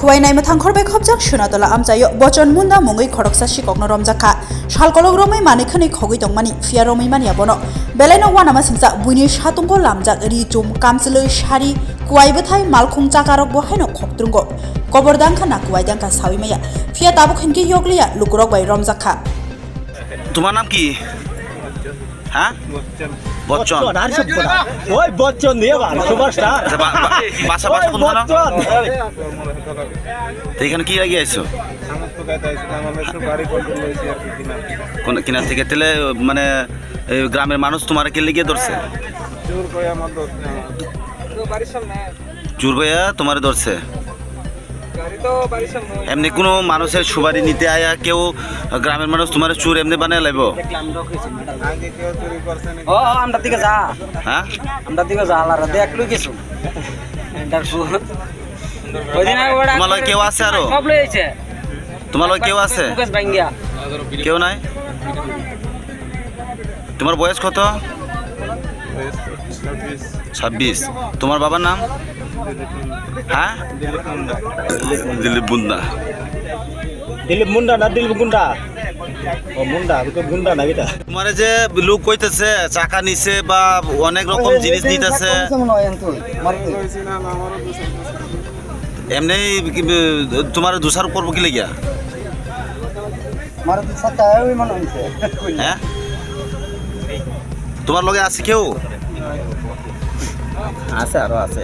খুয়াইনাই মথাংখরবাই খবজাক সুনাতলা আমচাयो বচন মুন্না মুঙ্গৈ খরকসা শিককনো রমজাখা সালকলক রमै মানিখনি খগৈ দংমানি ফিয়া রमै মানিয়া বনো বেলাইনো ওয়ানামা সিংসা বুইনি সাতুঙ্গ লামজাক রিচুম কামচलै সারি কুয়াইबोथाय मालखुं चाकारक बहायनो खबद्रुंगो गबरदांखा ना कुवाइदांखा साविमाया फिया ताबुक हिनके यगलिया लुकुरक बाय रमजाखा। তোমার নাম কি? হ্যাঁ বচ্চন। ওই বচ্চন দিয়ে সুপারস্টার। বাসা বাসা কোনখানে? তো এখানে কি লাগিয়ে আইছো? কোন কিনার থেকে তেলে মানে গ্রামের মানুষ তোমার কে লিগিয়ে ধরছে? চুর ভাইয়া তোমার ধরছে? এমনি কোনো মানুষের সুবারি নিতে আয়া কেউ গ্রামের মানুষ তোমার চুর এমনি বানায় লাইব? ও আমরা দিকে যা, হ্যাঁ আমরা দিকে যা আলারা দেখলু কিছু তোমার লগে কেউ আছে আরো? সব লইছে তোমার লগে কেউ আছে? মুকেশ ভাঙ্গিয়া কেউ নাই? তোমার বয়স কত? 26। তোমার বাবার নাম? হ্যাঁ দিলীপ মুন্ডা। দিলীপ মুন্ডা না দিলীপ গুন্ডা? ও মুন্ডা গুন্ডা না এটা। তোমার যে লোক কইতেছে চাকা নিছে বা অনেক রকম জিনিস নিতেছে এমনি তোমার দোষারোপ করবো কি লাগিয়া? হ্যাঁ তোমার লগে আছে কেউ? আছে আরো আছে।